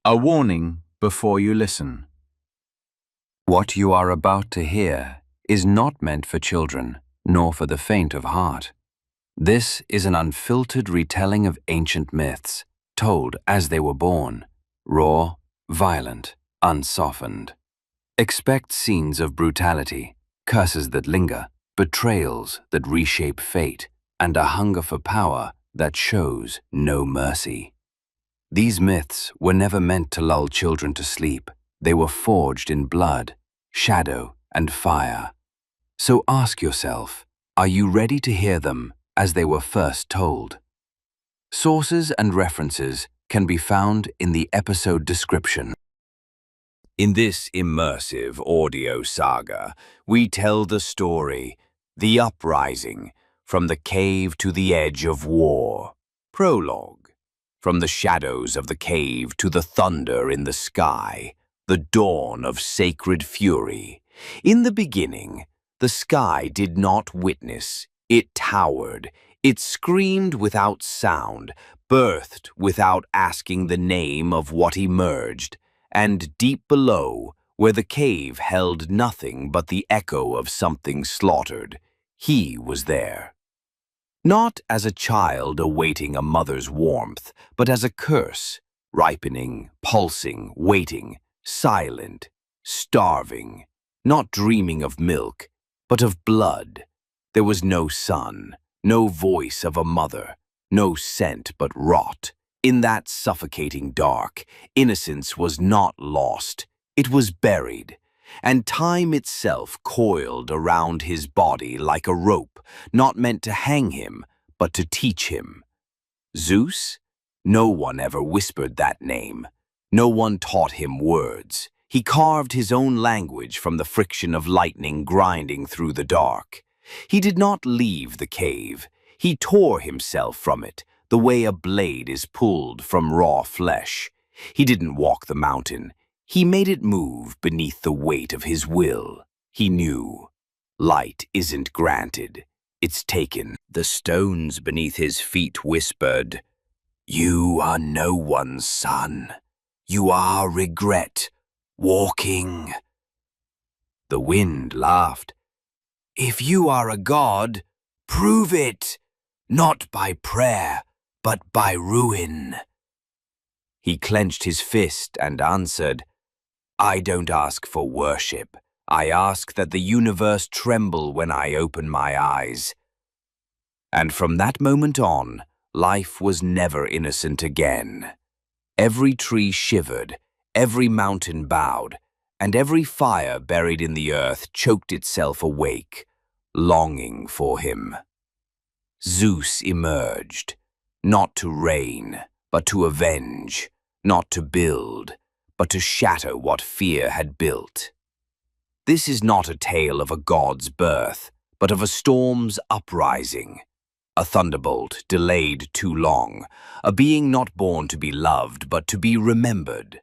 A warning before you listen. What you are about to hear is not meant for children, nor for the faint of heart. This is an unfiltered retelling of ancient myths, told as they were born, raw, violent, unsoftened. Expect scenes of brutality, curses that linger, betrayals that reshape fate, and a hunger for power that shows no mercy. These myths were never meant to lull children to sleep. They were forged in blood, shadow, and fire. So ask yourself, are you ready to hear them as they were first told? Sources and references can be found in the episode description. In this immersive audio saga, we tell the story, The Uprising, from the cave to the edge of war. Prologue. From the shadows of the cave to the thunder in the sky, the dawn of sacred fury. In the beginning, the sky did not witness. It towered. It screamed without sound, birthed without asking the name of what emerged. And deep below, where the cave held nothing but the echo of something slaughtered, he was there. Not as a child awaiting a mother's warmth, but as a curse, ripening, pulsing, waiting, silent, starving, not dreaming of milk, but of blood. There was no sun, no voice of a mother, no scent but rot. In that suffocating dark, innocence was not lost, it was buried, and time itself coiled around his body like a rope, not meant to hang him, but to teach him. Zeus? No one ever whispered that name. No one taught him words. He carved his own language from the friction of lightning grinding through the dark. He did not leave the cave. He tore himself from it, the way a blade is pulled from raw flesh. He didn't walk the mountain. He made it move beneath the weight of his will. He knew. Light isn't granted. It's taken. The stones beneath his feet whispered, "You are no one's son. You are regret, walking." The wind laughed. "If you are a god, prove it, not by prayer, but by ruin." He clenched his fist and answered, "I don't ask for worship. I ask that the universe tremble when I open my eyes." And from that moment on, life was never innocent again. Every tree shivered, every mountain bowed, and every fire buried in the earth choked itself awake, longing for him. Zeus emerged, not to reign, but to avenge, not to build, but to shatter what fear had built. This is not a tale of a god's birth, but of a storm's uprising. A thunderbolt delayed too long, a being not born to be loved, but to be remembered.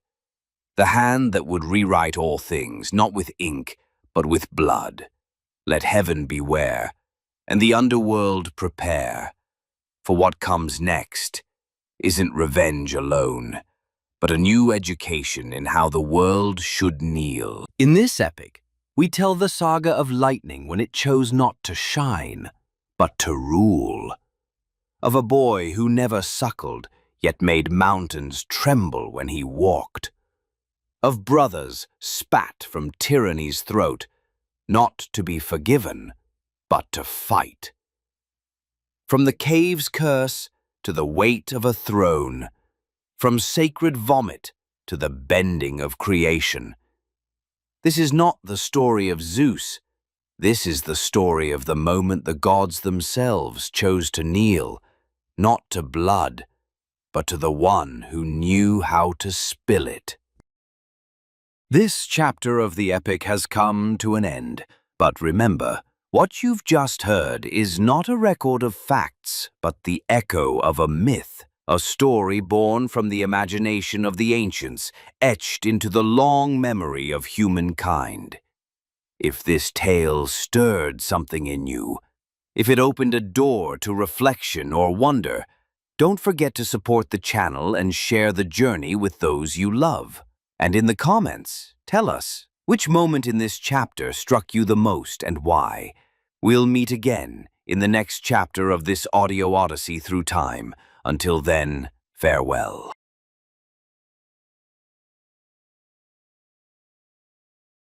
The hand that would rewrite all things, not with ink, but with blood. Let heaven beware, and the underworld prepare. For what comes next isn't revenge alone, but a new education in how the world should kneel. In this epic, we tell the saga of lightning when it chose not to shine, but to rule. Of a boy who never suckled, yet made mountains tremble when he walked. Of brothers spat from tyranny's throat, not to be forgiven, but to fight. From the cave's curse to the weight of a throne, from sacred vomit to the bending of creation. This is not the story of Zeus. This is the story of the moment the gods themselves chose to kneel, not to blood, but to the one who knew how to spill it. This chapter of the epic has come to an end, but remember, what you've just heard is not a record of facts, but the echo of a myth, a story born from the imagination of the ancients, etched into the long memory of humankind. If this tale stirred something in you, if it opened a door to reflection or wonder, Don't forget to support the channel and share the journey with those you love. And in the comments, tell us which moment in this chapter struck you the most and why. We'll meet again in the next chapter of this audio odyssey through time. Until then, farewell.